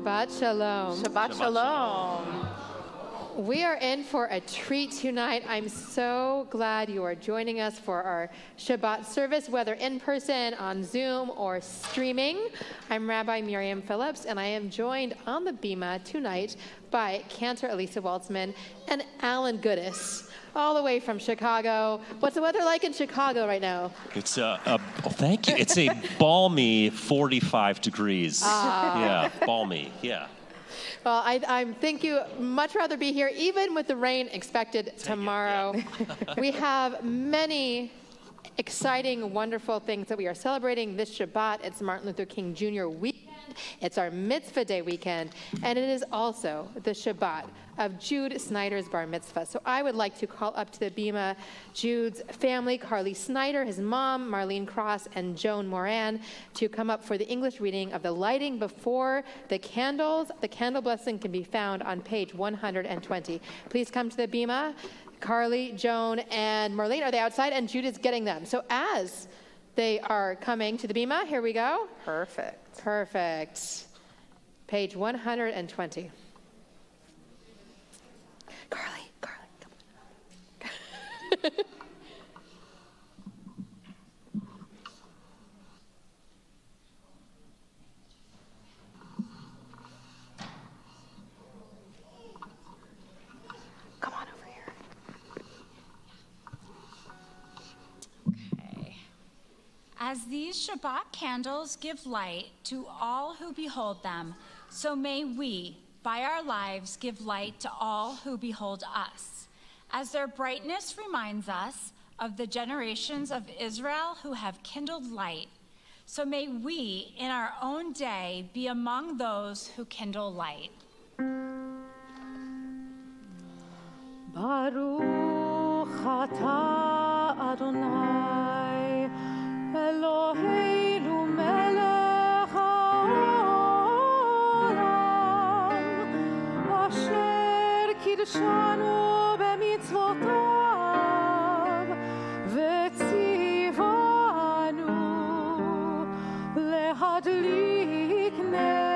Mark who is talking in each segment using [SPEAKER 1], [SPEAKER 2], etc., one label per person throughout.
[SPEAKER 1] Shabbat Shalom.
[SPEAKER 2] Shabbat Shalom.
[SPEAKER 1] We are in for a treat tonight. I'm so glad you are joining us for our Shabbat service, whether in person, on Zoom, or streaming. I'm Rabbi Miriam Phillips, and I am joined on the Bima tonight by Cantor Elisa Waltzman and Alan Goodis, all the way from Chicago. What's the weather like in Chicago right now?
[SPEAKER 3] It's thank you. It's a balmy 45 degrees. Yeah, balmy. Yeah.
[SPEAKER 1] Well, I think you much rather be here, even with the rain expected tomorrow. We have many exciting, wonderful things that we are celebrating this Shabbat. It's Martin Luther King Jr. weekend. It's our Mitzvah Day weekend. And it is also the Shabbat of Jude Snyder's bar mitzvah. So I would like to call up to the Bima Jude's family, Carly Snyder, his mom, Marlene Cross, and Joan Moran, to come up for the English reading of the lighting before the candles. The candle blessing can be found on page 120. Please come to the Bima. Carly, Joan, and Marlene, are they outside? And Jude is getting them. So as they are coming to the Bima, here we go.
[SPEAKER 2] Perfect.
[SPEAKER 1] Page 120. Carly, come on. Come on over here.
[SPEAKER 4] Okay. As these Shabbat candles give light to all who behold them, so may we, by our lives, give light to all who behold us, as their brightness reminds us of the generations of Israel who have kindled light. So may we, in our own day, be among those who kindle light.
[SPEAKER 5] Baruch atah Adonai Eloheinu melech haolam asher kidshanu b'mitzvotav v'tzivanu lehadlik ner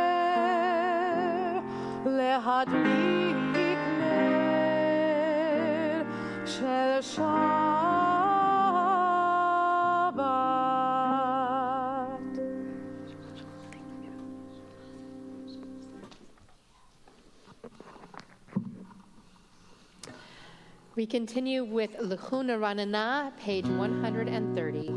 [SPEAKER 5] shel Shabbat.
[SPEAKER 1] We continue with L'chuna Ranana, page 130.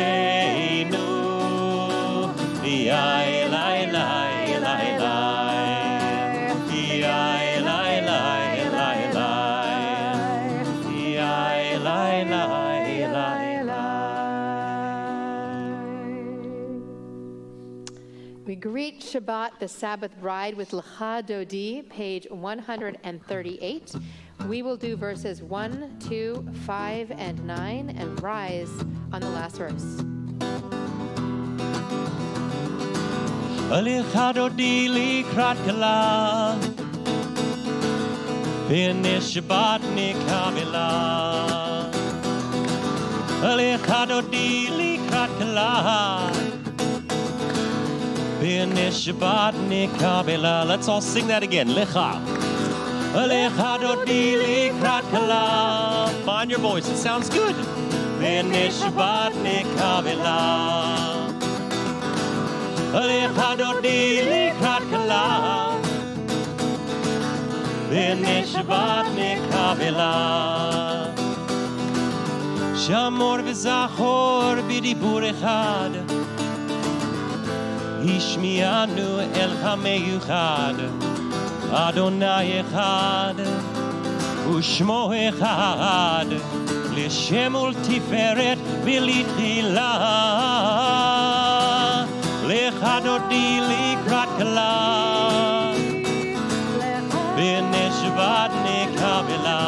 [SPEAKER 3] Eloheinu, Yai lai lai lai lai, Yai lai lai lai lai, Yai lai lai lai lai.
[SPEAKER 1] We greet Shabbat, the Sabbath bride, with Lecha Dodi, page 138. We will do verses 1, 2, 5, and 9, and rise on the last verse.
[SPEAKER 3] Lecha Dodi likrat kala, B'nei Shabbat nikavela. Lecha Dodi likrat kala, B'nei Shabbat nikavela. Let's all sing that again. Lecha. Lecha Dodi likrat kala. Find your voice. It sounds good. B'nei Shabbat nikavela. Lecha Dodi likrat kala. B'nei Shabbat nikavela. Shamor v'zachor b'dibur echad. Hishmianu el hameyuchad, Adonai echad, u'shmo echad, l'shem ultiferet v'litchila. Lecha Dodi likrat kala, B'nei Shabbat nikavela.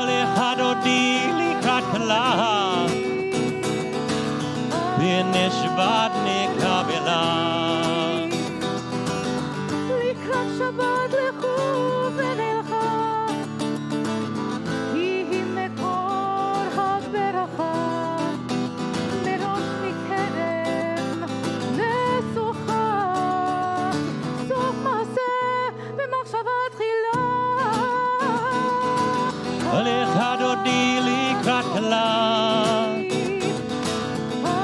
[SPEAKER 3] Lecha Dodi likrat kala, B'nei Shabbat nikavela.
[SPEAKER 5] לקראת שבת לכו ונלכה, היא מקור הברכה, מראש מכרם נסוכה, סוף מעשה במחשבה תחילה.
[SPEAKER 3] Lecha Dodi likrat kala,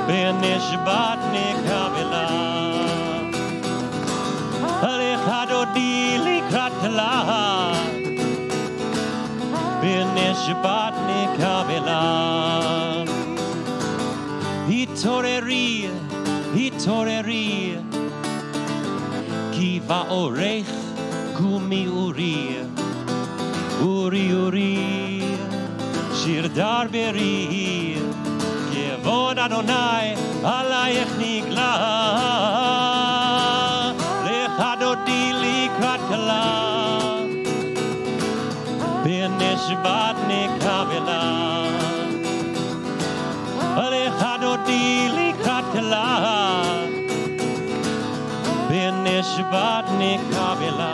[SPEAKER 3] B'nei Shabbat nikavela. Lecha Dodi likrat kala, B'nei Shabbat nikavela. Hitoreri, hitoreri, Ki va'orech kumi uri, Uri uri, shir dar beri, Kevod Adonai alayech nigla. Lecha Dodi likrat kala, B'nei Shabbat nikavela. Lecha Dodi likrat kala, B'nei Shabbat nikavela.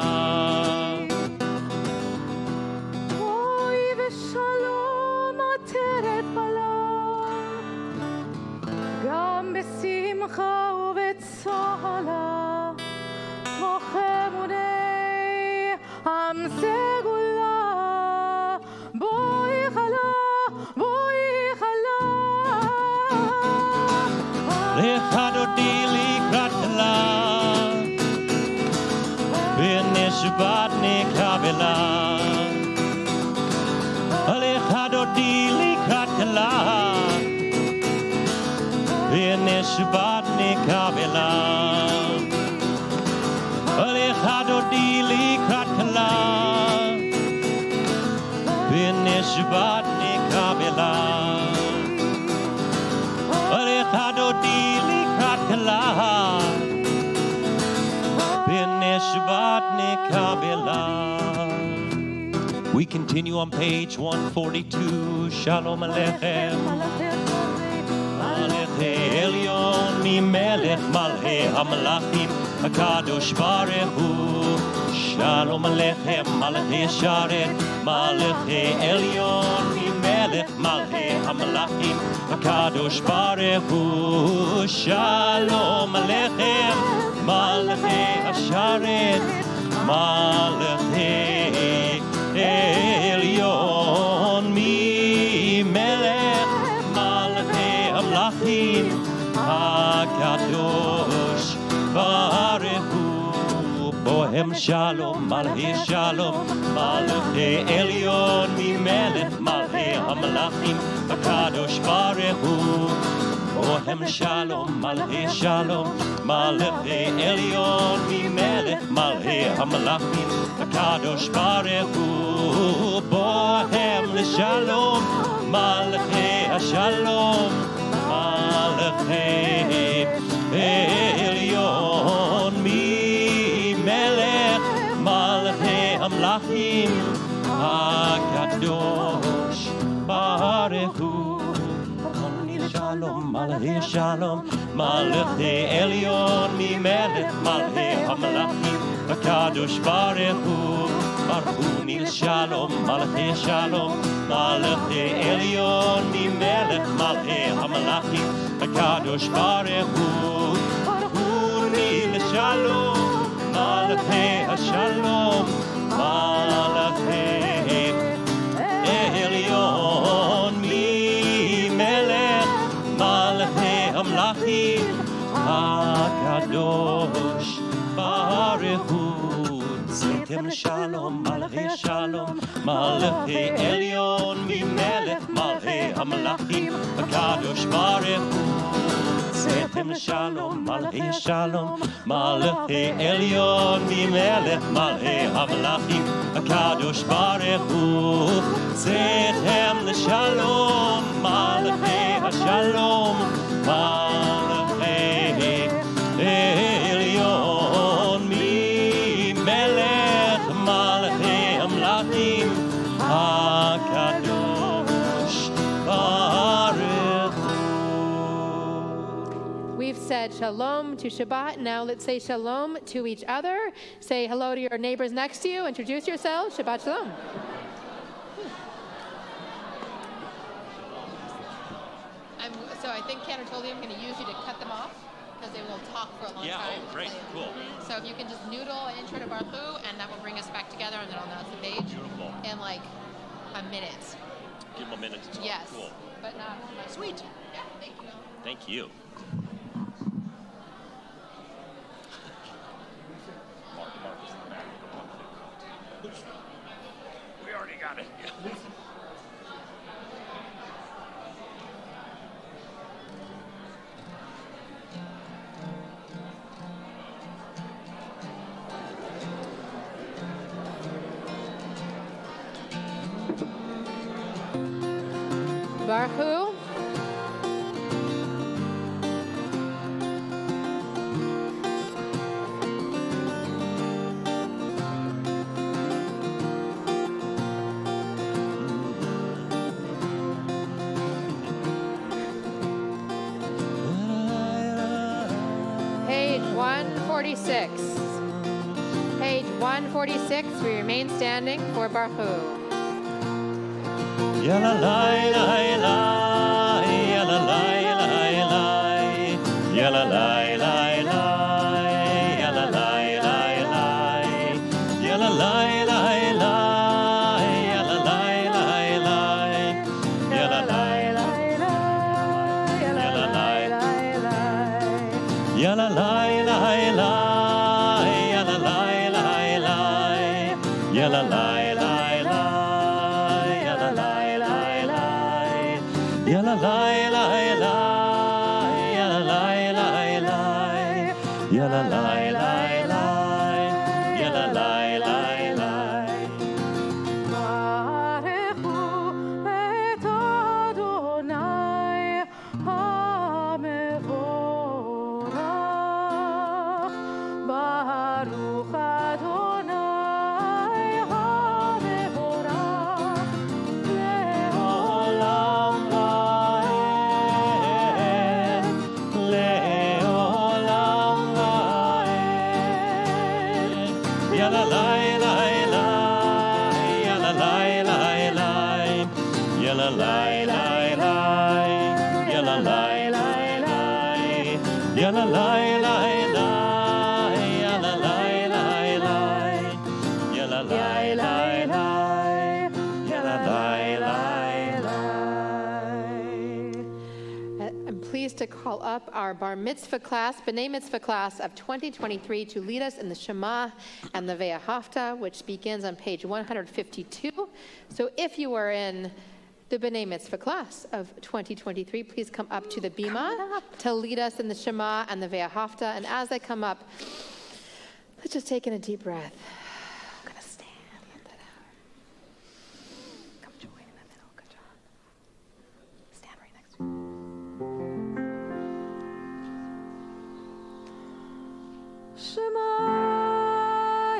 [SPEAKER 5] אוי ושלום עטרת מלאך, גם בשמחה ובצהלה, כמו חמוני עם סגולה. בואי חלה, בואי חלה.
[SPEAKER 3] Lecha Dodi likrat kala, B'nei Shabbat nikavela. Lecha Dodi likrat kala, B'nei Shabbat nikavela. Lecha Dodi likrat kala, B'nei Shabbat nikavela. Lecha Dodi likrat kala, B'nei Shabbat nikavela. We continue on page 142. Shalom Aleichem. Maleche Elyon Melech Malchei Hamalachim HaKadosh Baruch Hu. Shalom Aleichem Malchei Sharet Maleche Elyon Melech Malchei Hamalachim HaKadosh Baruch Hu. Shalom Aleichem Malchei Sharet Maleche Elyon Melech Malchei Hamalachim HaKadosh Baruch Hu. Bohem Shalom, Malchei Shalom, Malchei Elyon, Mimelech, Malchei HaMelachim, HaKadosh Baruch Hu. Bohem Shalom, Malchei Shalom, Malchei Elyon, Mimelech, Malchei HaMelachim, HaKadosh Baruch Hu. Bohem Shalom, Malchei Shalom, Malchei Elyon, Mimelech, Malchei HaMelachim, HaKadosh Baruch Hu. Shalom, Malchei Shalom, Malchei Elyon, Mimelech, Malchei HaMelachim, HaKadosh Baruch Hu. Baruch Hu Nil Shalom, Malchei Shalom, Malchei Elyon, Mimelech, Malchei HaMelachim, HaKadosh Baruch Hu. Baruch Hu Nil Shalom, Malchei Shalom, Malchei Elyon, Mimelech, Malchei HaMelachim, HaKadosh Baruch Hu. Temple Shalom, Malchei Shalom, Malchei Elyon, Mimelech, Malchei HaMelachim, HaKadosh Baruch Hu. Temple Shalom, Malchei Shalom, Malchei Elyon, Mimelech, Malchei HaMelachim, HaKadosh Baruch Hu. Temple Shalom, Malchei Shalom, Malchei Elyon, Mimelech, Malchei HaMelachim, HaKadosh Baruch Hu.
[SPEAKER 1] We've said shalom to Shabbat. Now let's say shalom to each other. Say hello to your neighbors next to you. Introduce yourselves. Shabbat shalom. So I think Cantor told you I'm going to use you to cut them off because they will talk for a long time.
[SPEAKER 3] Oh, great, cool.
[SPEAKER 1] So if you can just noodle an intro to Baruch Hu, and that will bring us back together, and then I'll announce the page
[SPEAKER 3] Beautiful.
[SPEAKER 1] in like a minute.
[SPEAKER 3] Give them a minute to talk.
[SPEAKER 1] Yes.
[SPEAKER 3] Cool.
[SPEAKER 1] But not
[SPEAKER 3] Sweet.
[SPEAKER 1] Yeah, thank you.
[SPEAKER 3] Thank you. Mark is in the back. We already got it.
[SPEAKER 1] Baruch Hu. Page 146. Page 146, we remain standing for Baruch Hu.
[SPEAKER 3] Yalla lai lai lai, yalla lai lai lai, yalla lai lai lai, yalla lai lai lai, yalla lai lai lai, yalla lai lai lai, yalla lai lai lai, yalla lai lai lai, yalla lai lai lai, yalla lai lai lai, yalla lai lai lai. Yalla lai lai lai, yalla lai lai lai, yalla lai lai lai, yalla lai lai lai.
[SPEAKER 5] Baruch Hu et Adonai HaMevorach. Baruch Adonai HaMevorach.
[SPEAKER 3] Le'olam va'ed, le'olam va'ed. Yalla lai lai lai, yalla lai lai lai, yalla lai lai lai, yalla lai lai lai, yalla lai lai lai, yalla lai lai lai, yalla lai lai lai, yalla lai lai lai.
[SPEAKER 1] I'm pleased to call up our bar mitzvah class, B'nai Mitzvah class of 2023 to lead us in the Shema and the Ve'ahavta, which begins on page 152. So if you are in the B'nai Mitzvah class of 2023, please come up to the bima to lead us in the Shema and the Ve'ahavta. And as they come up, let's just take in a deep breath. I'm going to stand. Let that out. Come join in the middle. Good job. Stand right next to me.
[SPEAKER 5] Shema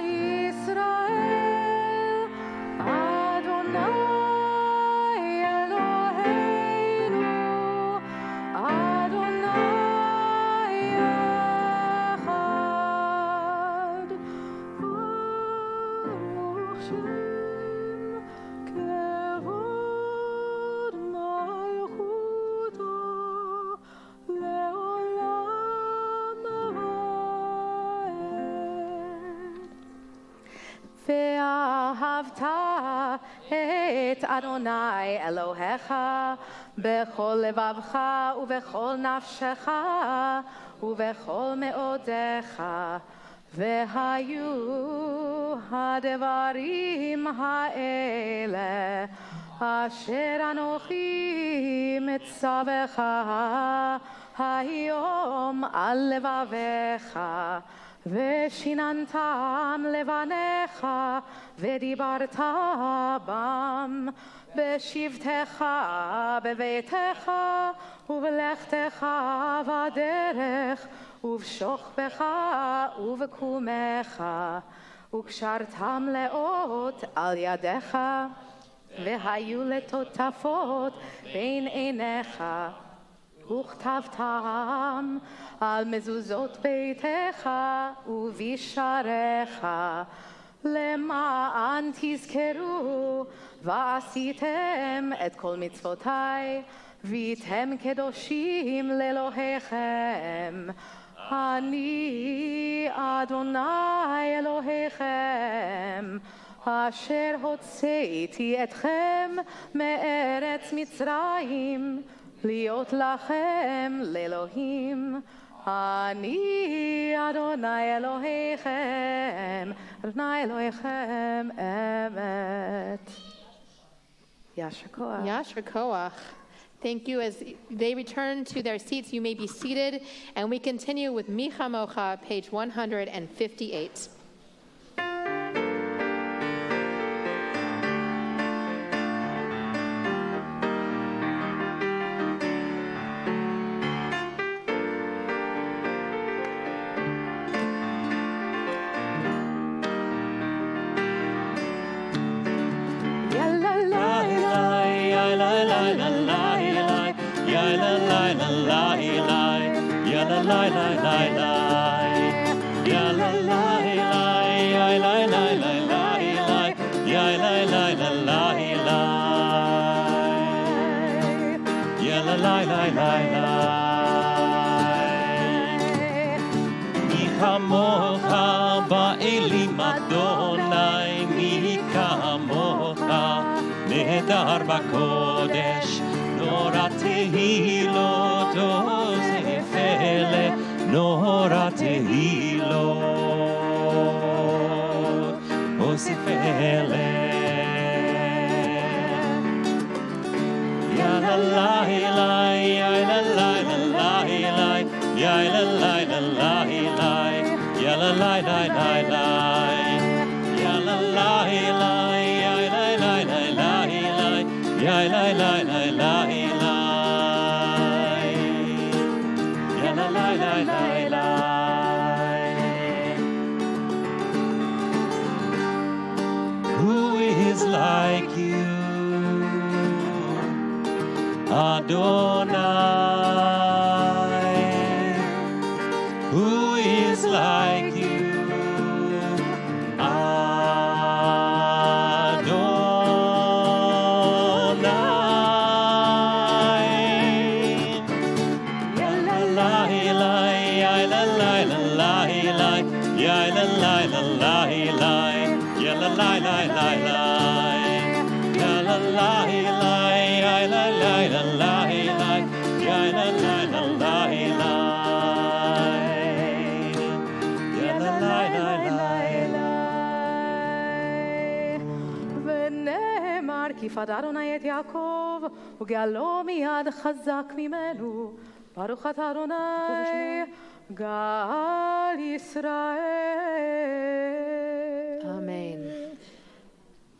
[SPEAKER 5] Yisrael, Adonai Eloheinu, Adonai Echad, U'Moshem Kevod Malchuto Leolam ואהבת את אדוני אלוהיך בכל לבבך ובכל נפשך ובכל מאודיך והיו הדברים האלה אשר אנוכי מצווך היום על לבביך ושיננתם לבניך ודיברת בם בשבתך בביתך ובלכתך בדרך ובשוכבך ובקומך וקשרתם לאות על ידיך והיו לטוטפות בין עיניך וכתבתם על מזוזות ביתך ובשעריך למען תזכרו ועשיתם את כל מצוותיי והייתם קדושים לאלוהיכם אני אדוני אלוהיכם אשר הוצאתי אתכם מארץ מצרים להיות לכם לאלוהים אני אדוני אלוהיכם אדוני אלוהיכם אמת. Yasher Koach.
[SPEAKER 1] Yasher Koach. Thank you. As they return to their seats, you may be seated, and we continue with Micha Mocha, page 158.
[SPEAKER 3] נהדר בקודש, נורא תהילות, עוז פלא, נורא תהילות, עוז פלא. יאללה לילה, יאללה לילה לילה, יאללה לילה לילה, יאללה לילה לילה, יאללה לילה. Yai lai lai lai lai lai, ya la lai lai lai lai. Who is like you, Adonai? Who is like you? la la la la la. Ya la la la la.
[SPEAKER 5] ונאמר כי פדה אדוני את יעקב וגאלו מיד חזק ממנו ברוך אתה אדוני גאל ישראל.
[SPEAKER 1] Amen.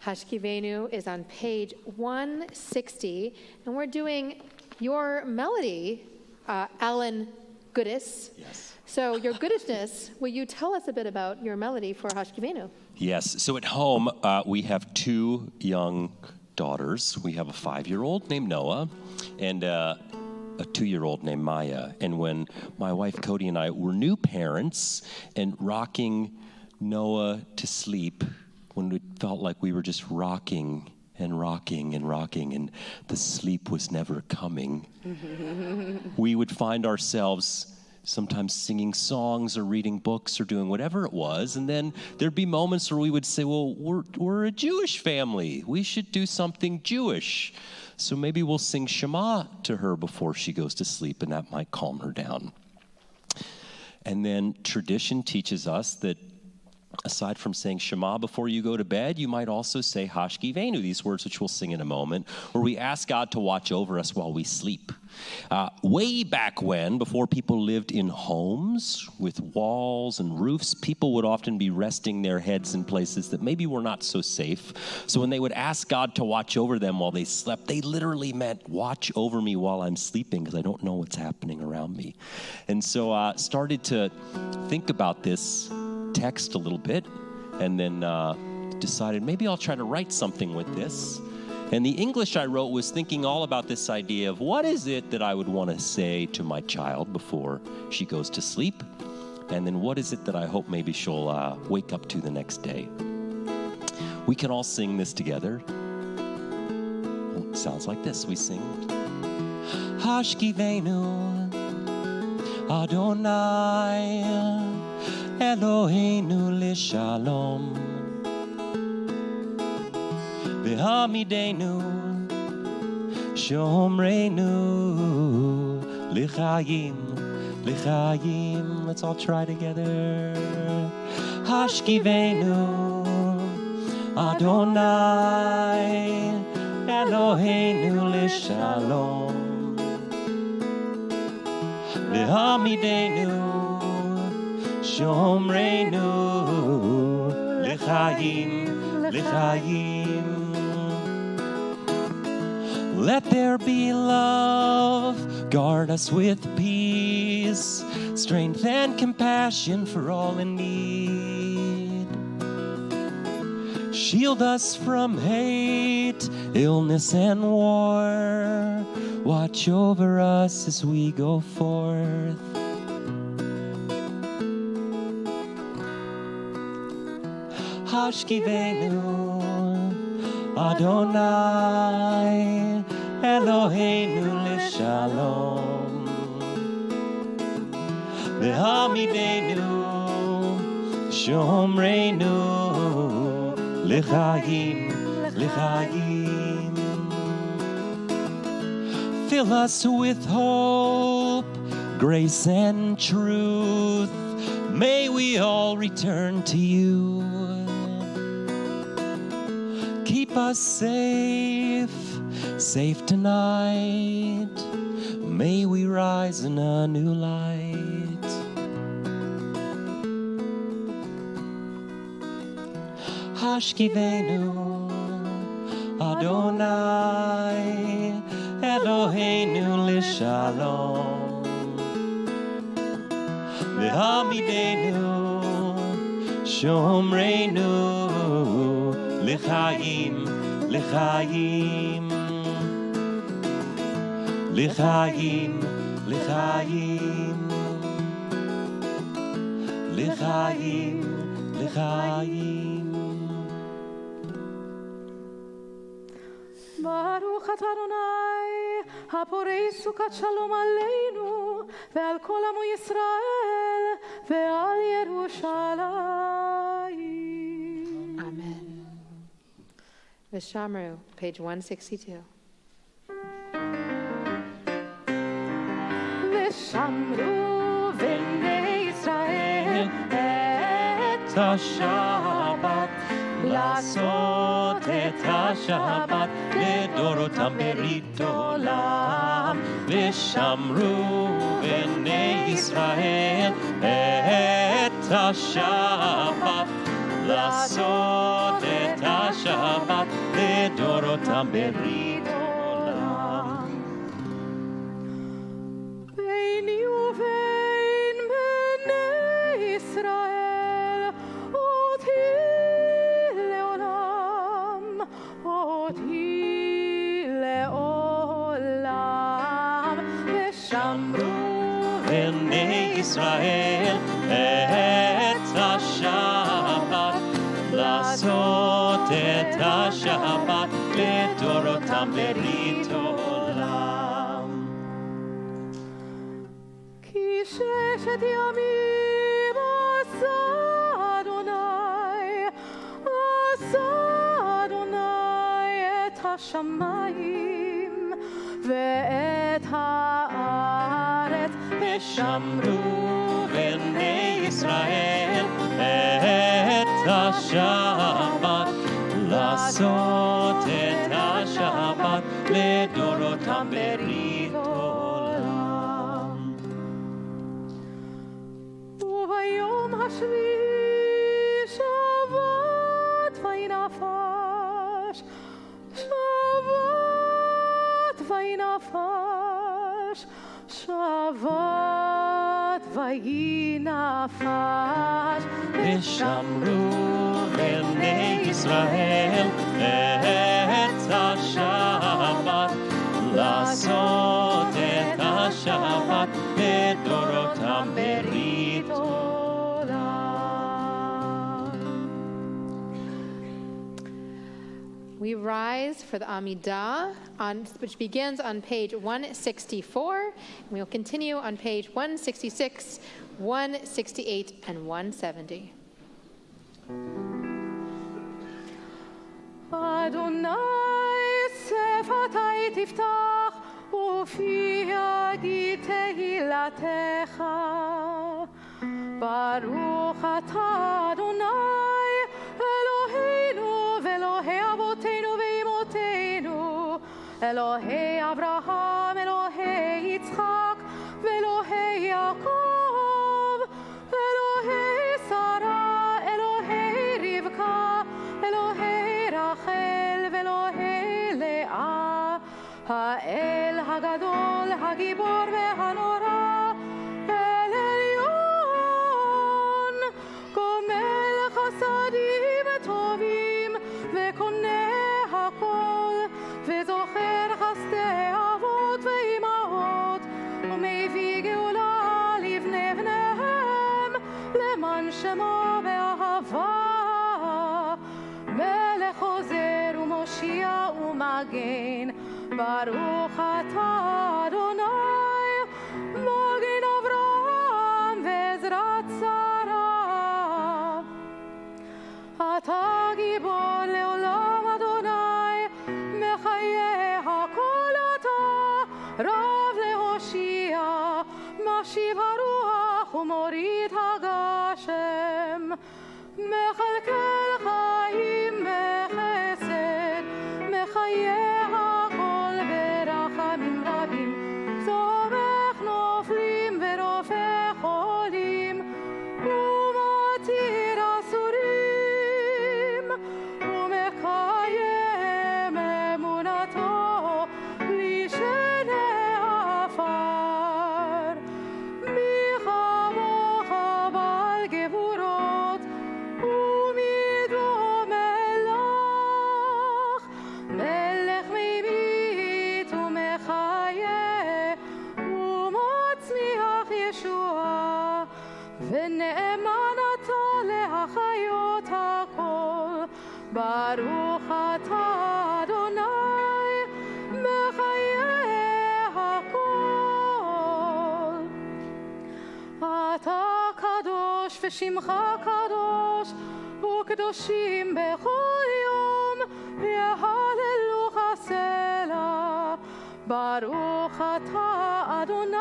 [SPEAKER 1] Hashkivenu is on page 160, and we're doing your melody, Alan Goodis.
[SPEAKER 3] Yes.
[SPEAKER 1] So, your goodishness, will you tell us a bit about your melody for Hashkivenu?
[SPEAKER 3] Yes. So at home, we have two young daughters. We have a 5-year-old named Noah and a 2-year-old named Maya. And when my wife Cody and I were new parents and rocking Noah to sleep, when we felt like we were just rocking and rocking and rocking and the sleep was never coming, we would find ourselves sometimes singing songs or reading books or doing whatever it was. And then there'd be moments where we would say, well, we're a Jewish family. We should do something Jewish. So maybe we'll sing Shema to her before she goes to sleep, and that might calm her down. And then tradition teaches us that aside from saying Shema before you go to bed, you might also say Hashkivenu, these words which we'll sing in a moment, where we ask God to watch over us while we sleep. Way back when, before people lived in homes with walls and roofs, people would often be resting their heads in places that maybe were not so safe. So when they would ask God to watch over them while they slept, they literally meant, watch over me while I'm sleeping because I don't know what's happening around me. And so I started to think about this text a little bit, and then decided maybe I'll try to write something with this. And the English I wrote was thinking all about this idea of what is it that I would want to say to my child before she goes to sleep, and then what is it that I hope maybe she'll wake up to the next day. We can all sing this together. Well, it sounds like this. We sing Hashkivenu Adonai Eloheinu l'shalom v'hamidenu shomreinu l'chaim l'chaim. Let's all try together. Hashkivenu Adonai Eloheinu l'shalom v'hamidenu Shomreinu l'chaim, l'chaim. Let there be love, guard us with peace, strength and compassion for all in need. Shield us from hate, illness and war. Watch over us as we go forth. Hashkivenu Adonai Eloheinu l'shalom v'hamidenu shomreinu l'chaim l'chaim. Fill us with hope, grace and truth. May we all return to you. Keep us safe tonight. May we rise in a new light. Hashkivenu Adonai Eloheinu l'shalom v'hamidenu shomreinu l'chaim, l'chaim, l'chaim, l'chaim, l'chaim, l'chaim.
[SPEAKER 5] ברוך אתה אדוני הפורש סוכת שלום עלינו ועל כל עמו ישראל ועל ירושלים.
[SPEAKER 1] Amen. Vishamru, page 162.
[SPEAKER 5] ושמרו בני ישראל את
[SPEAKER 3] השבת, לעשות את השבת לדורותם ברית עולם. ושמרו בני ישראל את השבת, לעשות את השבת לדורותם ברית עולם.
[SPEAKER 5] ביני ובין בני ישראל אותי לעולם, אותי לעולם. ושמרו
[SPEAKER 3] בני ישראל את השבת, לעשות את השבת לדורותם ברית עולם.
[SPEAKER 5] כי ששת ימים עשה אדוני, עשה אדוני את השמיים ואת הארץ.
[SPEAKER 3] ושמרו בני ישראל את השבת, לעשות את השבת לדורותם ברית עולם.
[SPEAKER 5] וביום השביעי שבת וינפש, שבת וינפש, שבת וינפש.
[SPEAKER 3] ושמרו בני ישראל את השבת, לעשות את השבת לדורותם ברית
[SPEAKER 5] עולם.
[SPEAKER 1] We rise for the Amidah, which begins on page 164, and we will continue on page 166, 168, and 170.
[SPEAKER 5] אדוני שפתי תפתח ופי יגיד תהילתך. ברוך אתה אדוני אלוהינו ואלוהי אבותינו ואמותינו, אלוהי אברהם, אלוהי יצחק ואלוהי יעקב, אלוהי שרה, אלוהי רבקה, אלוהי רחל ואלוהי לאה, האל הגדול, הגיבור והנורא, אל עליון, גומל חסדים טובים וקונה הכל, וזוכר חסדי אבות ואימהות, ומביא גאולה לבני בניהם, למען שמו באהבה. מלך עוזר ומושיע ומגן, ברוך אתה אדוני, מגן אברהם ועזרת שרה. אתה גיבור לעולם אדוני, מחיה הכל אתה, רב להושיע, משיב הרוח ומוריד הגשם, מכלכל חיים בחסד, מחיה הכל ברחמים רבים, צומח נופלים ורופא חולים, ומתיר אסורים, ומקיים אמונתו לשני עפר. מי כמוך בעל גבורות, ומי דומה לך, מלך מביט ומחיה, ומצמיח ישועה, ונאמן אתה להחיות הכל. ברוך אתה אדוני, מחיה הכל. אתה קדוש ושמך קדוש, וקדושים בכל יום, יהללוך סלע. ברוך אתה אדוני,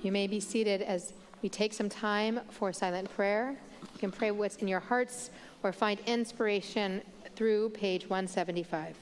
[SPEAKER 1] You may be seated as we take some time for silent prayer. You can pray what's in your hearts or find inspiration through page 175.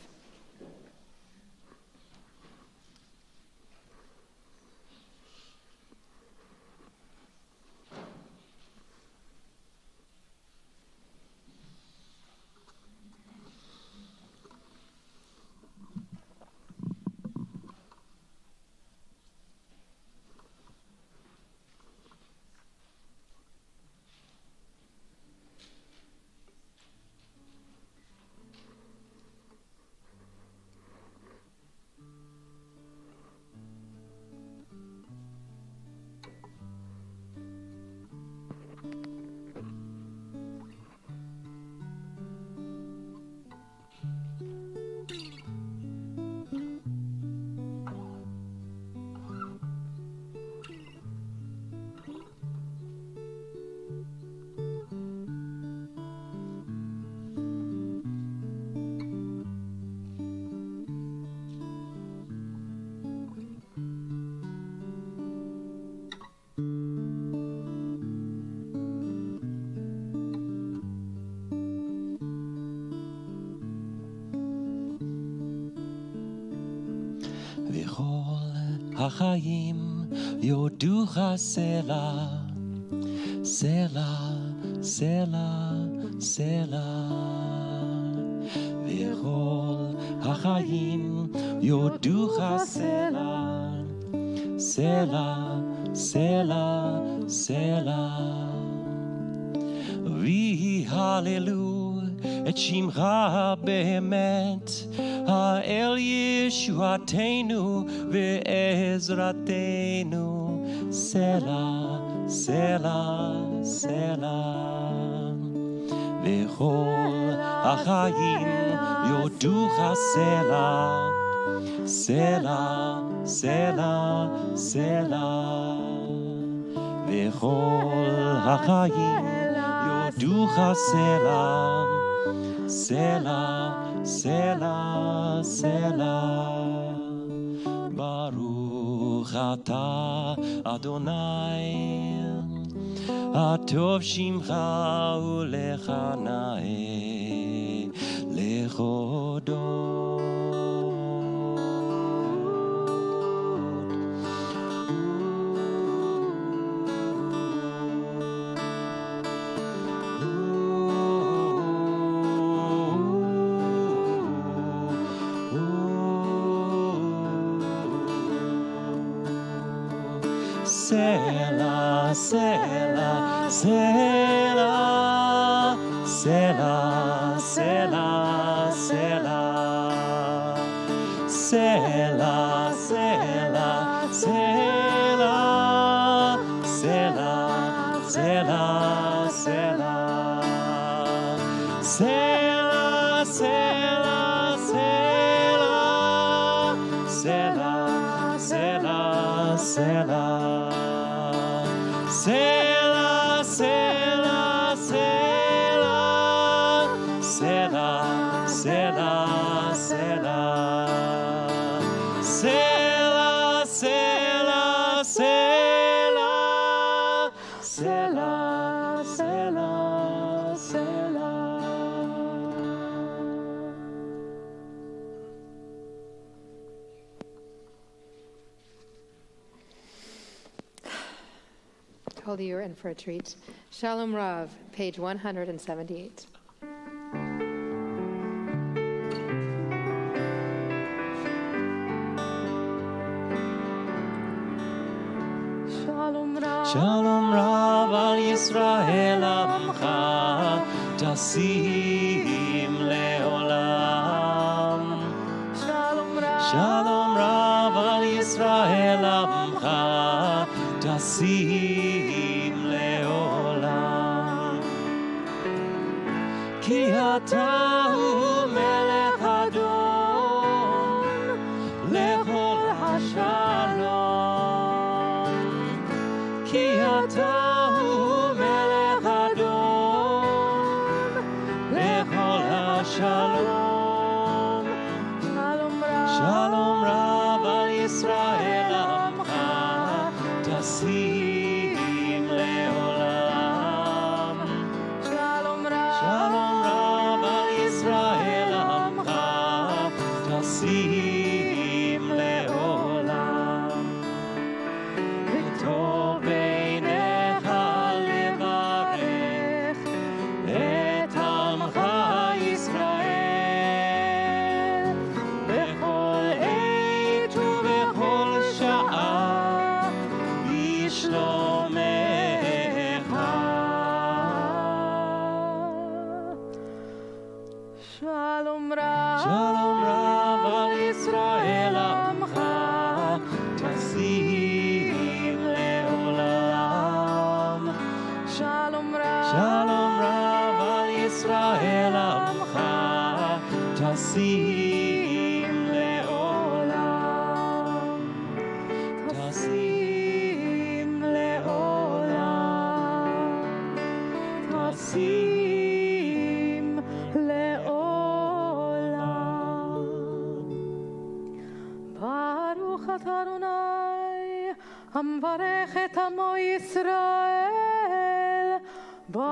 [SPEAKER 3] החיים יודוך סלע, סלע, סלע, סלע. וכל החיים יודוך סלע, סלע, סלע, סלע. ויהי הללו את שמך באמת, האל ישועתנו ועזרתנו, סלע, סלע, סלע. וכל החיים יודוך סלע, סלע, סלע, סלע. וכל החיים יודוך סלע, סלע, סלע, סלע. ברוך אתה אדוני, הטוב שמך ולך נאה להודות. Sela, sela, sela, sela, sela, sela, sela, sela, sela, sela, sela, sela, sela, sela, sela, sela, sela. Sela, sela, sela, sela, sela, sela, sela, sela, sela, sela, sela, sela.
[SPEAKER 1] Told you you're in for a treat. Shalom Rav, page 178.
[SPEAKER 5] Shalom Rav,
[SPEAKER 3] Shalom Rav al Yisrael Amcha Tasim Leolam.
[SPEAKER 5] Shalom Rav,
[SPEAKER 3] Shalom Rav al Yisrael Amcha Tasim Leolam. Ki ata hu melech adon lechol hashalom. Ki ata hu melech adon lechol hashalom.
[SPEAKER 5] Shalom Rav,
[SPEAKER 3] Shalom Rav al Yisrael Amcha Tasim טסים לעולם. וטוב בעיניך לברך את עמך ישראל בכל עת ובכל שעה בשלומך.
[SPEAKER 5] שלום רב,
[SPEAKER 3] שלום רב על ישראל עמך, טסים לעולם.
[SPEAKER 5] שלום רב,
[SPEAKER 3] שלום רב על ישראל עמך, טסים לעולם. טסים לעולם. טסים לעולם. ברוך אתה אדוני המברך את עמו ישראל בשלום.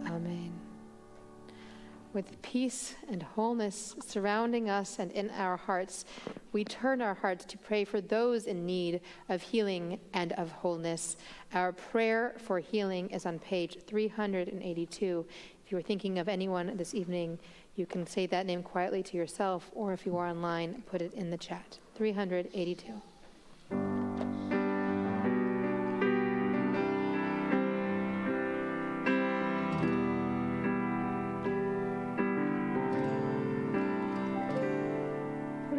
[SPEAKER 1] Amen. With peace and wholeness surrounding us and in our hearts, we turn our hearts to pray for those in need of healing and of wholeness. Our prayer for healing is on page 382. If you are thinking of anyone this evening, you can say that name quietly to yourself, or if you are online, put it in the chat. 382.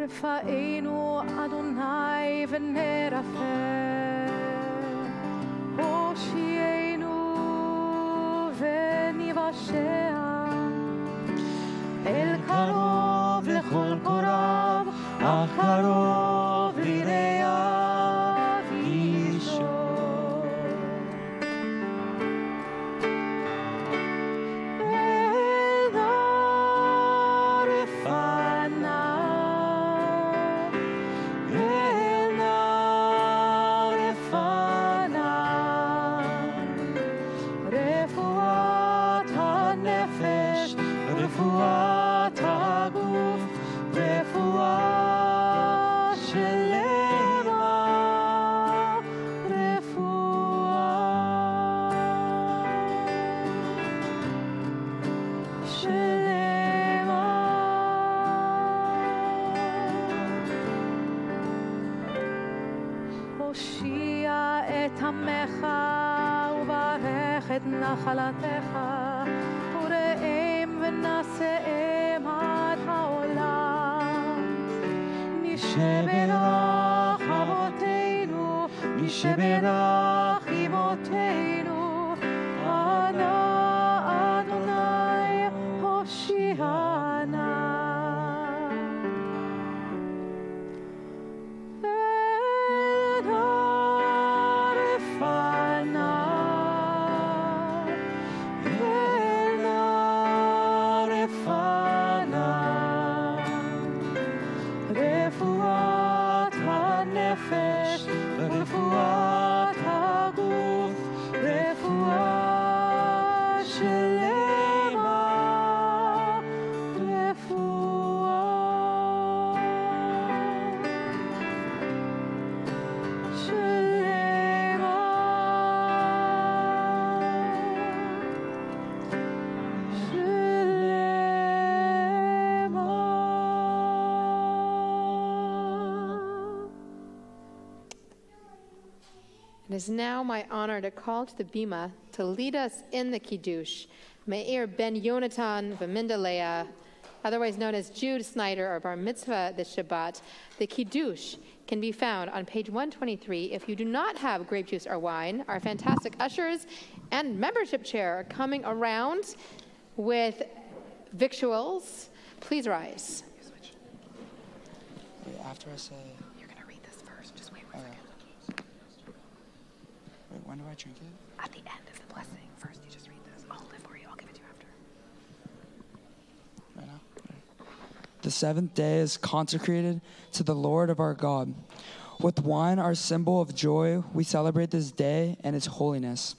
[SPEAKER 5] רפאנו אדוני ונרפא, הושיענו וניוושע. אל קרוב לכל קורב, אך קרוב ליראיו אישו. אל נא רפאנה, אל נא רפאנה, רפואת הנפש, רפואת הגוף, רפואה שלמה, רפואה שלמה. הושיע את עמך וברך את נחלתך, ורעם ונשאם עד העולם. מי שברך אבותינו, מי שברך אמותינו, אנא אדוני הושיענה. אל נא רפאנה, אל נא רפאנה, רפואת הנפש, רפואת הגוף, רפואה שלמה, רפואה שלמה, שלמה.
[SPEAKER 1] It is now my honor to call to the bima to lead us in the Kiddush, Meir ben Yonatan v'Mindalea, otherwise known as Jude Snyder or Bar Mitzvah this Shabbat. The Kiddush can be found on page 123. If you do not have grape juice or wine, our fantastic ushers and membership chair are coming around with victuals. Please rise.
[SPEAKER 6] Wait, after I say...
[SPEAKER 2] You're going to read this first. Just wait 1 second.
[SPEAKER 6] Wait, when do I drink it?
[SPEAKER 2] At the end of the blessing. First, you just read this. I'll hold it for you. I'll give it to you after.
[SPEAKER 6] Right now? Right. The seventh day is consecrated to the Lord of our God. With wine, our symbol of joy, we celebrate this day and its holiness.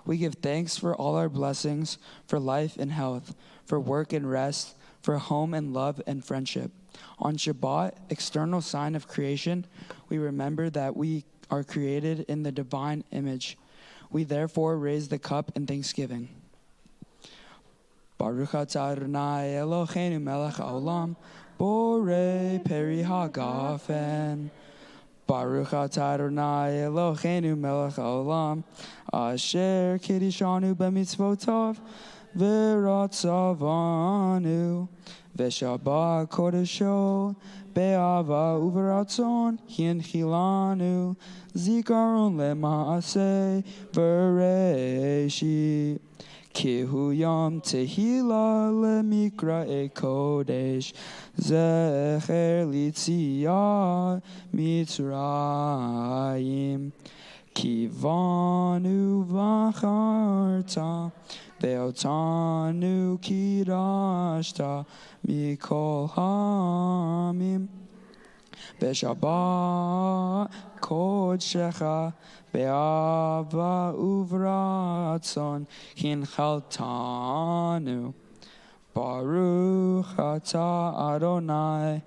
[SPEAKER 6] We give thanks for all our blessings, for life and health, for work and rest, for home and love and friendship. On Shabbat, external sign of creation, we remember that we are created in the divine image. We therefore raise the cup in thanksgiving. Baruch atah Adonai Eloheinu melech haolam, borei peri hagafen. Baruch atah Adonai Eloheinu melech haolam, asher kiddushanu b'mitzvotav, v'ratzavanu, v'shabbat kodesho, be'ava uv'ratzon, hinchilanu, zikaron lema'aseh v'reishi. Kihu yom tehila lemikra kodesh, zecher litziyah mitzrayim. Kivanu v'acharta, ve'otanu kidashta mikol hamim. V'shabbat kodshecha, be'ava uvratzon hinchaltanu. Baruch atah Adonai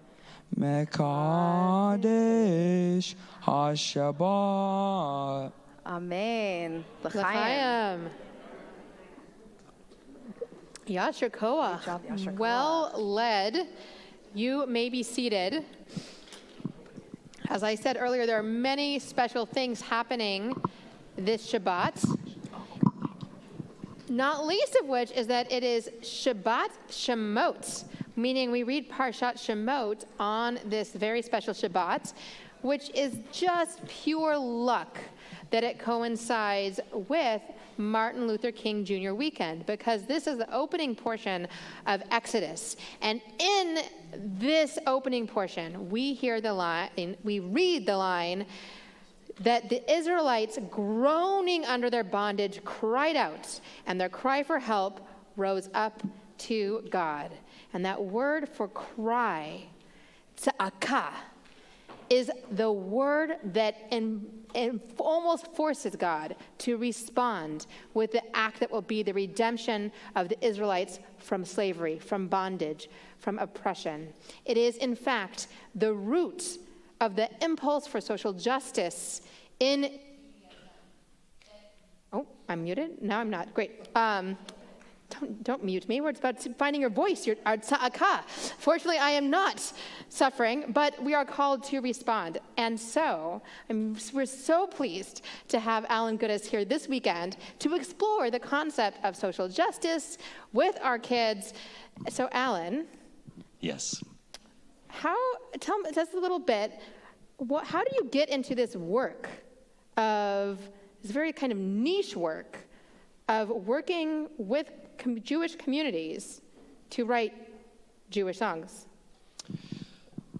[SPEAKER 6] mekadesh hashabbat.
[SPEAKER 5] Amen. L'chaim.
[SPEAKER 1] L'chaim. Yasher Koach.
[SPEAKER 5] Good job, Yasher Koach.
[SPEAKER 1] Well led. You may be seated. As I said earlier, there are many special things happening this Shabbat, not least of which is that it is Shabbat Shemot, meaning we read Parshat Shemot on this very special Shabbat, which is just pure luck that it coincides with Martin Luther King Jr. weekend, because this is the opening portion of Exodus. And in this opening portion, we read the line that the Israelites, groaning under their bondage, cried out, and their cry for help rose up to God. And that word for cry, tza'akah, is the word that almost forces God to respond with the act that will be the redemption of the Israelites from slavery, from bondage, from oppression. It is, in fact, the root of the impulse for social justice in... Oh, I'm muted? No, I'm not. Great. Don't mute me. We're about finding your voice, your tza'akah. Fortunately, I am not suffering, but we are called to respond. And so we're so pleased to have Alan Goodis here this weekend to explore the concept of social justice with our kids. So, Alan.
[SPEAKER 3] Yes.
[SPEAKER 1] Tell me just a little bit, how do you get into this work of, this very kind of niche work of working with Jewish communities to write Jewish songs?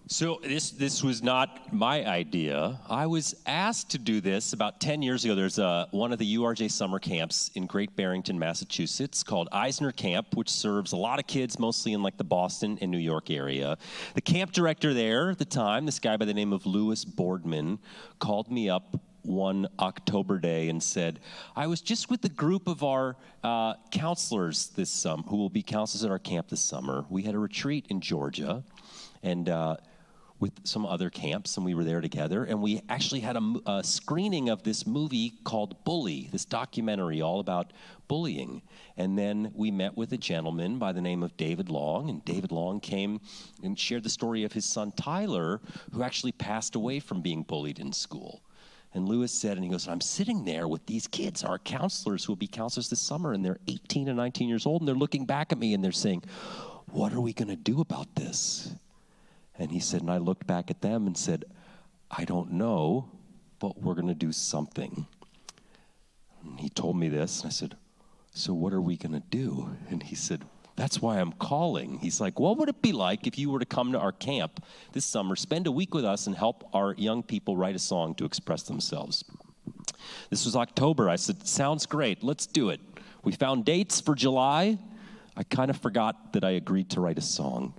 [SPEAKER 3] So this was not my idea. I was asked to do this about 10 years ago. There's one of the URJ summer camps in Great Barrington, Massachusetts, called Eisner Camp, which serves a lot of kids, mostly in like the Boston and New York area. The camp director there at the time, this guy by the name of Louis Boardman, called me up one October day and said, I was just with a group of our counselors this summer, who will be counselors at our camp this summer. We had a retreat in Georgia, and with some other camps, and we were there together, and we actually had a screening of this movie called Bully, this documentary all about bullying. And then we met with a gentleman by the name of David Long, and David Long came and shared the story of his son Tyler, who actually passed away from being bullied in school. And Louis said, and he goes, I'm sitting there with these kids, our counselors who will be counselors this summer, and they're 18 and 19 years old, and they're looking back at me and they're saying, what are we going to do about this? And he said, and I looked back at them and said, I don't know, but we're going to do something. And he told me this, and I said, so what are we going to do? And he said, that's why I'm calling. He's like, what would it be like if you were to come to our camp this summer, spend a week with us, and help our young people write a song to express themselves? This was October. I said, sounds great. Let's do it. We found dates for July. I kind of forgot that I agreed to write a song.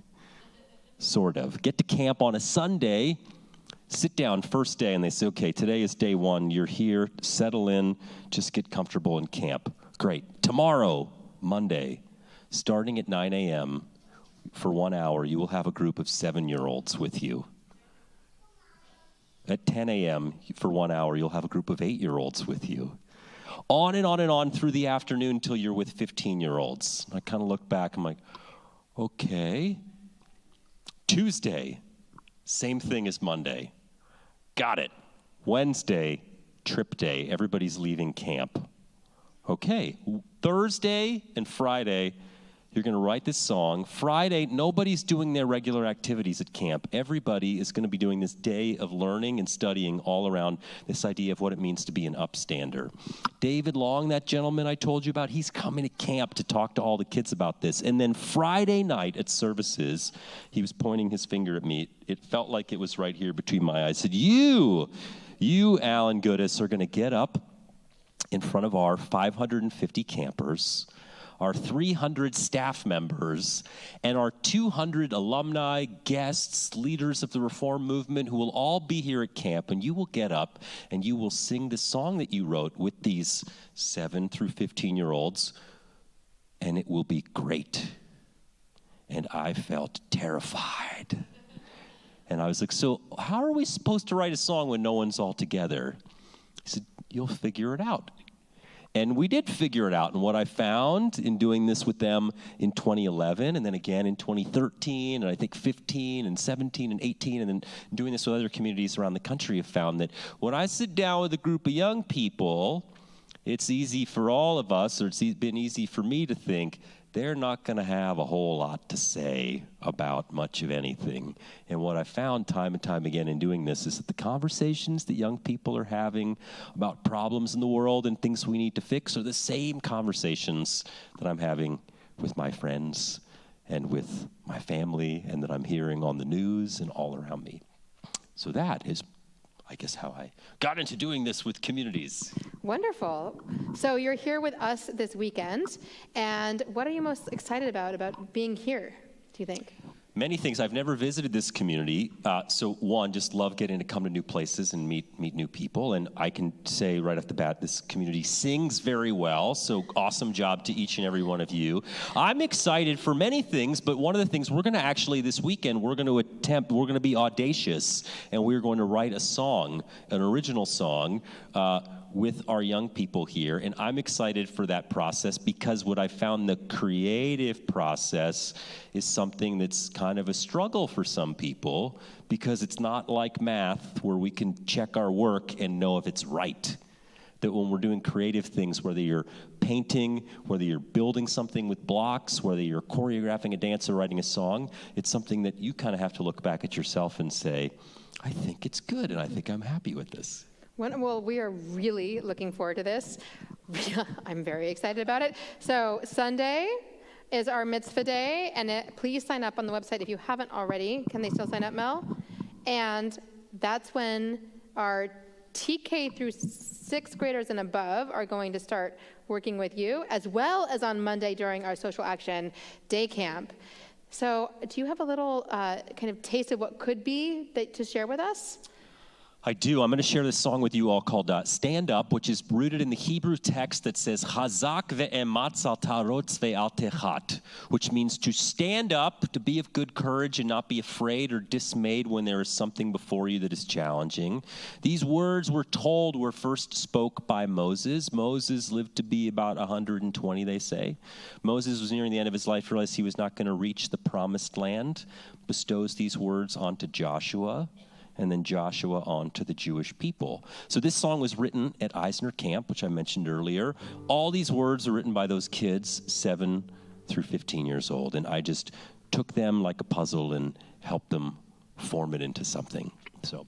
[SPEAKER 3] Sort of. Get to camp on a Sunday, sit down first day and they say, okay, today is day one. You're here, settle in, just get comfortable in camp. Great. Tomorrow, Monday, starting at 9 a.m. for 1 hour, you will have a group of 7-year-olds with you. At 10 a.m. for 1 hour, you'll have a group of 8-year-olds with you. On and on and on through the afternoon until you're with 15-year-olds. I kind of look back, I'm like, okay. Tuesday, same thing as Monday. Got it. Wednesday, trip day. Everybody's leaving camp. Okay. Thursday and Friday, you're going to write this song. Friday, nobody's doing their regular activities at camp. Everybody is going to be doing this day of learning and studying all around this idea of what it means to be an upstander. David Long, that gentleman I told you about, he's coming to camp to talk to all the kids about this. And then Friday night at services, he was pointing his finger at me. It felt like it was right here between my eyes. He said, you, Alan Goodis, are going to get up in front of our 550 campers, our 300 staff members, and our 200 alumni, guests, leaders of the Reform movement who will all be here at camp, and you will get up and you will sing the song that you wrote with these 7 through 15-year-olds, and it will be great. And I felt terrified. And I was like, so how are we supposed to write a song when no one's all together? He said, you'll figure it out. And we did figure it out. And what I found in doing this with them in 2011, and then again in 2013, and I think 15 and 17 and 18, and then doing this with other communities around the country, have found that when I sit down with a group of young people, it's easy for all of us, or it's been easy for me to think, they're not going to have a whole lot to say about much of anything. And what I found time and time again in doing this is that the conversations that young people are having about problems in the world and things we need to fix are the same conversations that I'm having with my friends and with my family and that I'm hearing on the news and all around me. So that is, I guess, how I got into doing this with communities.
[SPEAKER 1] Wonderful. So you're here with us this weekend, and what are you most excited about being here, do you think?
[SPEAKER 3] Many things. I've never visited this community, so one, just love getting to come to new places and meet new people. And I can say right off the bat, this community sings very well, so awesome job to each and every one of you. I'm excited for many things, but one of the things we're going to actually this weekend, we're going to be audacious, and we're going to write a song, an original song, with our young people here, and I'm excited for that process because what I found the creative process is something that's kind of a struggle for some people because it's not like math where we can check our work and know if it's right. That when we're doing creative things, whether you're painting, whether you're building something with blocks, whether you're choreographing a dance or writing a song, it's something that you kind of have to look back at yourself and say, I think it's good and I think I'm happy with this.
[SPEAKER 1] Well, we are really looking forward to this. I'm very excited about it. So Sunday is our mitzvah day, and please sign up on the website if you haven't already. Can they still sign up, Mel? And that's when our TK through 6th graders and above are going to start working with you, as well as on Monday during our social action day camp. So do you have a little kind of taste of what could be to share with us?
[SPEAKER 3] I do. I'm going to share this song with you all called Stand Up, which is rooted in the Hebrew text that says, Chazak ve'ematz al tarotz ve'al techat, which means to stand up, to be of good courage and not be afraid or dismayed when there is something before you that is challenging. These words were first spoke by Moses. Moses lived to be about 120, they say. Moses was nearing the end of his life, realized he was not going to reach the promised land, bestows these words onto Joshua, and then Joshua on to the Jewish people. So this song was written at Eisner Camp, which I mentioned earlier. All these words are written by those kids, 7 through 15 years old, and I just took them like a puzzle and helped them form it into something. So.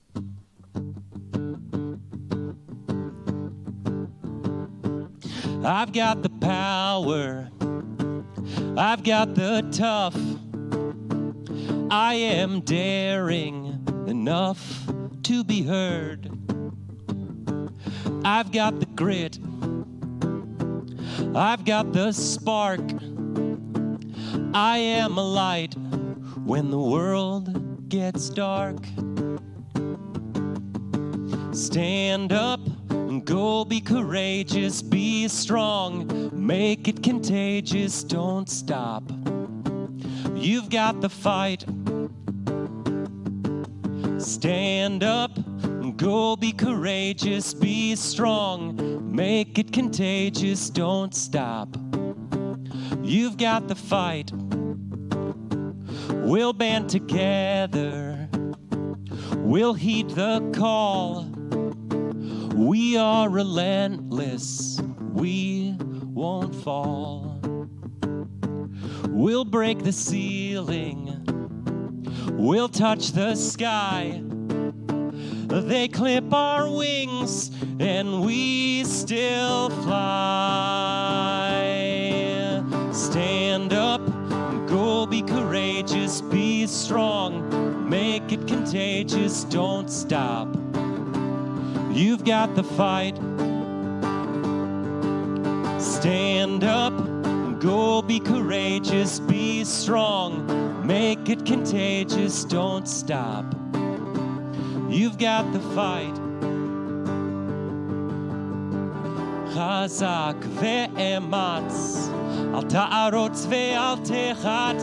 [SPEAKER 3] I've got the power, I've got the tough, I am daring enough to be heard. I've got the grit, I've got the spark, I am a light when the world gets dark. Stand up and go, be courageous, be strong, make it contagious, don't stop. You've got the fight. Stand up and go, be courageous, be strong, make it contagious, don't stop. You've got the fight. We'll band together, we'll heed the call. We are relentless, we won't fall. We'll break the ceiling, we'll touch the sky. They clip our wings and we still fly. Stand up, go, be courageous, be strong, make it contagious, don't stop. You've got the fight. Stand up, go, be courageous, be strong, make it contagious, don't stop. You've got the fight. Chazak ve'ematz, al ta'arotz ve'al techat.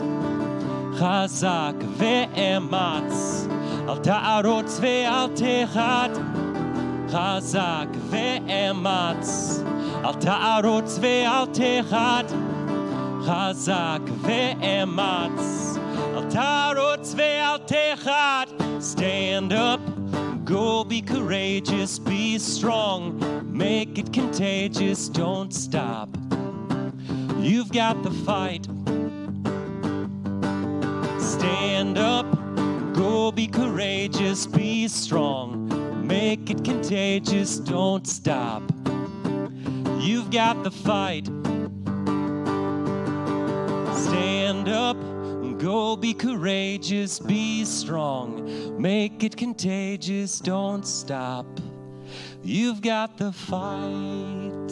[SPEAKER 3] Chazak ve'ematz, al ta'arotz ve'al techat. Chazak ve'ematz, al ta'arotz ve'al techat. Chazak ve'ematz, al ta'arotz ve'al techat. Stand up, go, be courageous, be strong, make it contagious, don't stop. You've got the fight. Stand up, go, be courageous, be strong, make it contagious, don't stop. You've got the fight. Stand up, go, be courageous, be strong, make it contagious, don't stop. You've got the fight.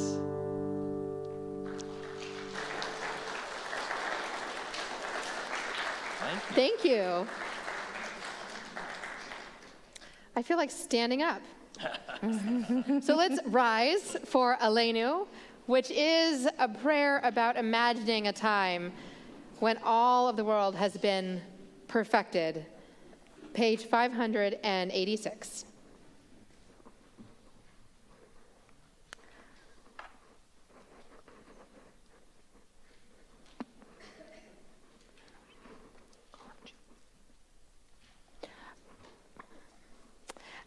[SPEAKER 1] Thank you. I feel like standing up. So let's rise for Aleinu, which is a prayer about imagining a time when all of the world has been perfected. Page 586.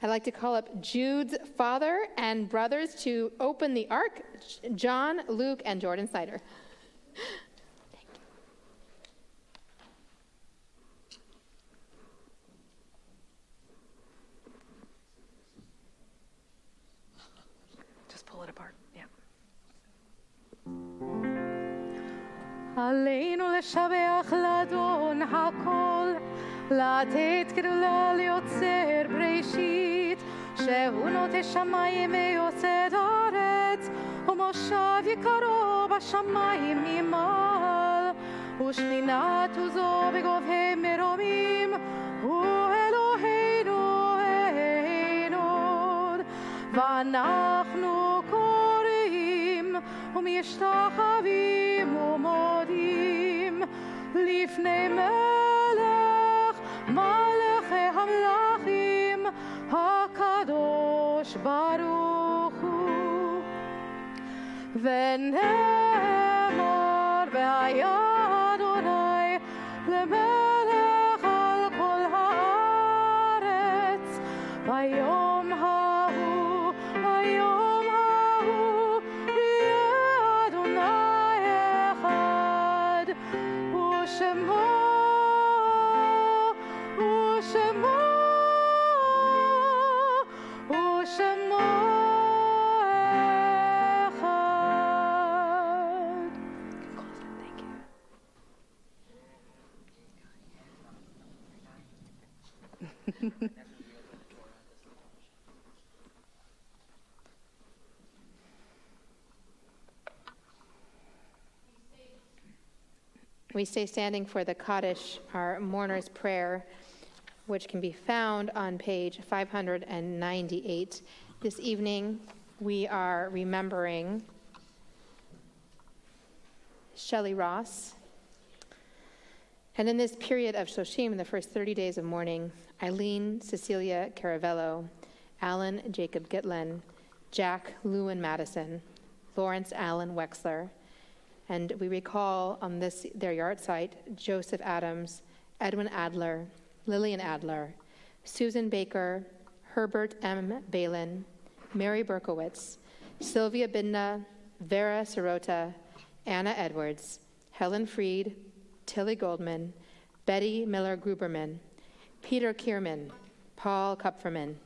[SPEAKER 1] I'd like to call up Jude's father and brothers to open the ark, John, Luke, and Jordan Snyder.
[SPEAKER 2] Just pull it apart. Yeah.
[SPEAKER 5] עלינו לשבח לאדון הכל, לתת גדולה ליוצר בראשית, שהוא נוטה שמיים ויוסד הארץ, ומושב יקרו בשמיים ממעל, ושכינת עוזו בגובהי מרומים, הוא אלוהינו אין עוד. ואנחנו קוראים ומשתחווים ומודים לפני מלך מלכי המלכים הקדוש ברוך הוא. ונאמר והיה אדוני למלך על כל הארץ ביום ההוא, ביום ההוא יהיה אדוני אחד, ושמו אחד.
[SPEAKER 2] Thank you.
[SPEAKER 1] We stay standing for the Kaddish, our mourner's prayer. which can be found on page 598. This evening, we are remembering Shelley Ross. And in this period of Shoshim, in the first 30 days of mourning, Eileen Cecilia Caravello, Alan Jacob Gitlin, Jack Lewin Madison, Lawrence Allen Wexler, and we recall on their yard site Joseph Adams, Edwin Adler, Lillian Adler, Susan Baker, Herbert M. Balin, Mary Berkowitz, Sylvia Bidna, Vera Sirota, Anna Edwards, Helen Freed, Tilly Goldman, Betty Miller Gruberman, Peter Kierman, Paul Kupferman,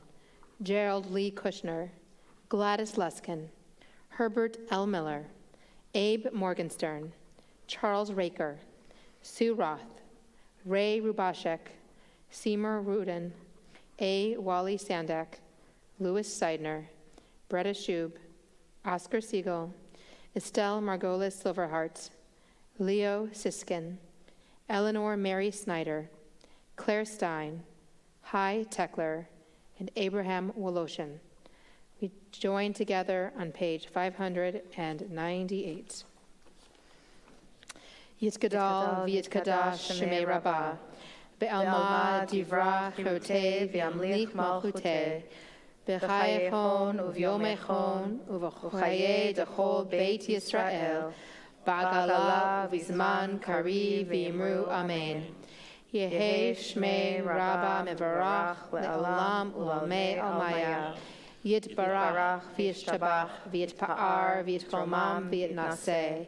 [SPEAKER 1] Gerald Lee Kushner, Gladys Luskin, Herbert L. Miller, Abe Morgenstern, Charles Raker, Sue Roth, Ray Rubashek, Seymour Rudin, A. Wally Sandak, Louis Seidner, Bretta Schub, Oscar Siegel, Estelle Margolis Silverhart, Leo Siskin, Eleanor Mary Snyder, Claire Stein, Hy Tekler, and Abraham Woloshin. We join together on page 598. Yitzgadal v'yitkadash shemei rabbah, be'alma divra chirotei v'yamlich malchutei, b'chayechon uvyomechon uv'chayei dechol beit Yisrael, ba'agala v'zman kari v'imru amen. Yehei shmei rabbah mevarach le'olam u'lamei almaya. Yitbarach v'yishtabach v'yitpa'ar v'yitromam v'yitnaseh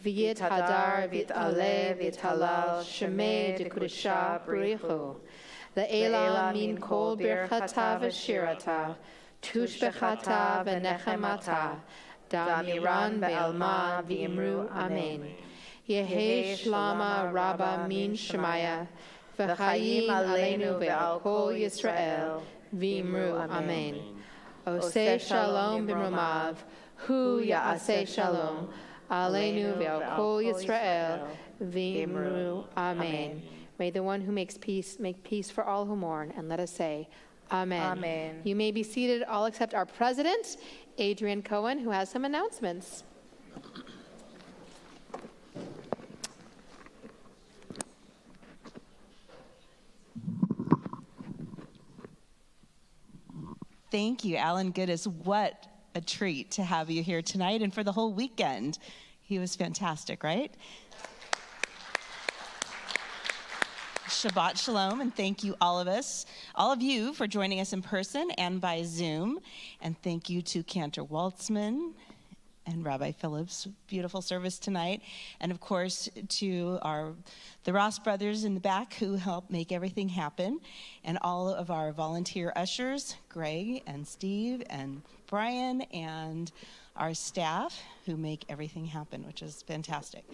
[SPEAKER 1] v'yithadar v'yit'aleh v'yithalal shemei dekudisha b'richu le'ela min kol birchata v'shirata tushbechata v'nechemata da'amiran be'alma v'imru amen. Yehei shlama rabba min shemaya v'chayim aleinu ve'al kol Yisrael v'imru amen. Oseh shalom b'mrumav, hu ya'aseh shalom, aleinu ve'al kol Yisrael, v'imru amen. May the one who makes peace make peace for all who mourn, and let us say, amen.
[SPEAKER 5] Amen.
[SPEAKER 1] You may be seated, all except our president, Adrian Cohen, who has some announcements.
[SPEAKER 7] Thank you, Alan Goodis. What a treat to have you here tonight and for the whole weekend. He was fantastic, right? Shabbat Shalom, and thank you all of you for joining us in person and by Zoom. And thank you to Cantor Waltzman and Rabbi Phillips' beautiful service tonight. And of course, to the Ross brothers in the back who helped make everything happen. And all of our volunteer ushers, Greg and Steve and Brian, and our staff who make everything happen, which is fantastic.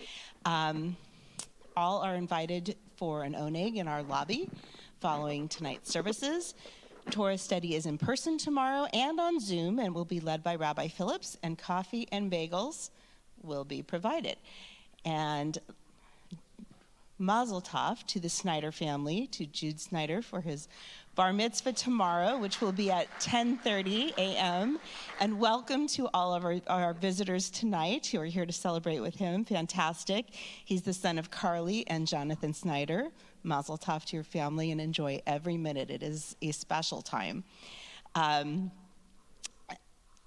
[SPEAKER 7] All are invited for an oneg in our lobby following tonight's services. Torah study is in person tomorrow and on Zoom and will be led by Rabbi Phillips, and coffee and bagels will be provided. And Mazel Tov to the Snyder family, to Jude Snyder for his bar mitzvah tomorrow, which will be at 10:30 a.m. And welcome to all of our visitors tonight who are here to celebrate with him. Fantastic. He's the son of Carly and Jonathan Snyder. Mazel Tov to your family and enjoy every minute. It is a special time.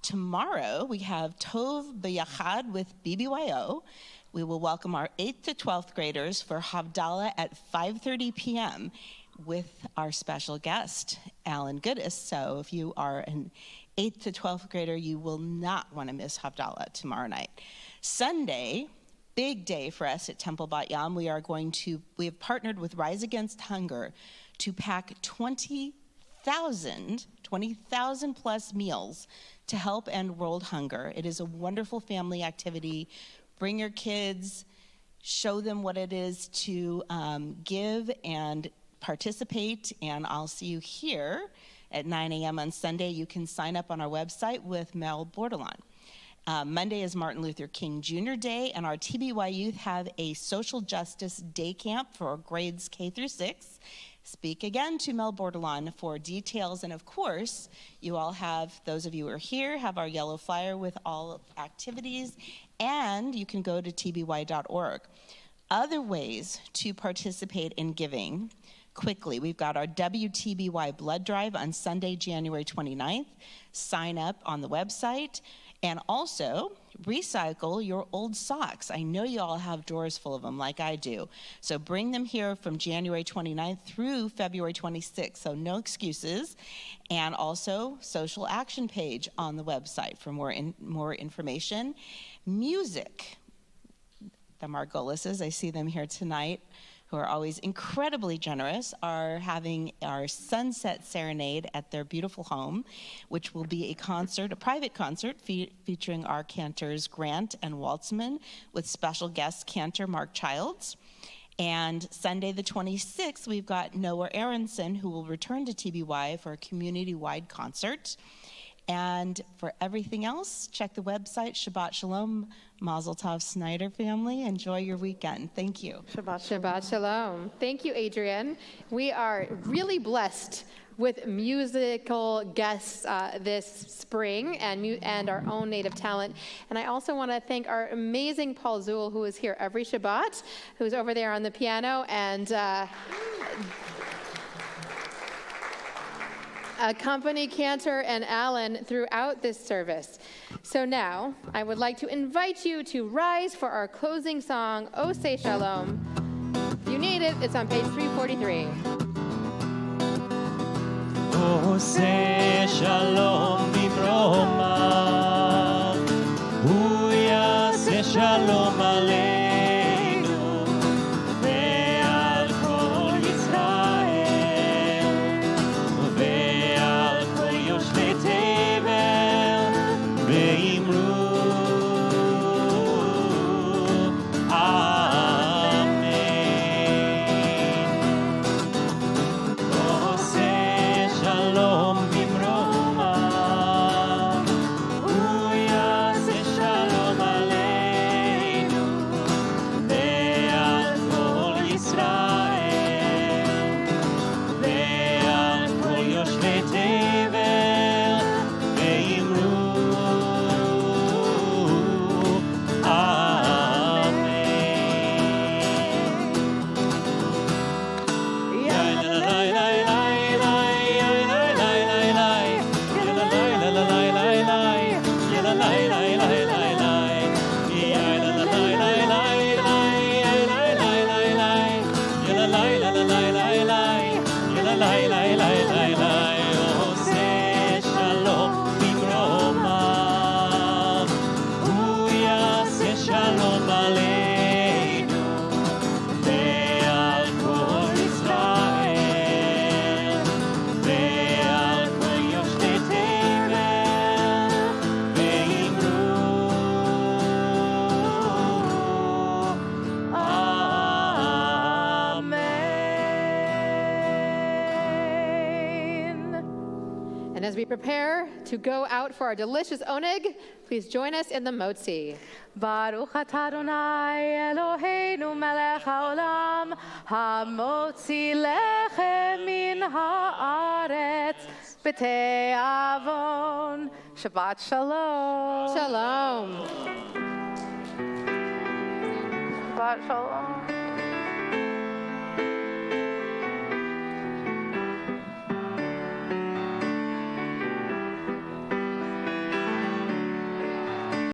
[SPEAKER 7] Tomorrow we have Tov B'Yachad with BBYO. We will welcome our 8th to 12th graders for Havdalah at 5:30 p.m. with our special guest, Alan Goodis. So if you are an 8th to 12th grader, you will not want to miss Havdalah tomorrow night. Sunday, big day for us at Temple Bat Yahm. We have partnered with Rise Against Hunger to pack 20,000 plus meals to help end world hunger. It is a wonderful family activity. Bring your kids, show them what it is to give and participate, and I'll see you here at 9 a.m. on Sunday. You can sign up on our website with Mel Bordelon. Monday is Martin Luther King Jr. Day, and our TBY youth have a social justice day camp for grades K through 6, speak again to Mel Bordelon for details. And of course, you all have, those of you who are here, have our yellow flyer with all activities, and you can go to tby.org. Other ways to participate in giving quickly. We've got our WTBY blood drive on Sunday, January 29th. Sign up on the website. And also, recycle your old socks. I know you all have drawers full of them like I do. So bring them here from January 29th through February 26th. So no excuses. And also, social action page on the website for more information. Music. The Margolises, I see them here tonight, who are always incredibly generous, are having our Sunset Serenade at their beautiful home, which will be a concert, a private concert featuring our cantors Grant and Waltzman with special guest cantor Mark Childs. And Sunday the 26th, we've got Noah Aronson, who will return to TBY for a community-wide concert. And for everything else, check the website. Shabbat Shalom, Mazel Tov Snyder family. Enjoy your weekend. Thank you.
[SPEAKER 1] Shabbat Shalom. Thank you, Adrienne. We are really blessed with musical guests this spring and our own native talent. And I also want to thank our amazing Paul Zuhl, who is here every Shabbat, who's over there on the piano, and accompany Cantor and Alan throughout this service. So now, I would like to invite you to rise for our closing song, O Say Shalom. If you need it, it's on page 343.
[SPEAKER 3] O say shalom b'broma, Hu yaseh shalom aleinu, ve'al kol Yisrael, ve'al kol yoshvei tevel, ve'imru
[SPEAKER 1] As we prepare to go out for our delicious oneg, please join us in the motzi.
[SPEAKER 5] Baruch atah Adonai Eloheinu melech haolam, hamotzi lechem min haaretz b'te'avon. Shabbat shalom.
[SPEAKER 1] Shalom.
[SPEAKER 5] Shabbat shalom.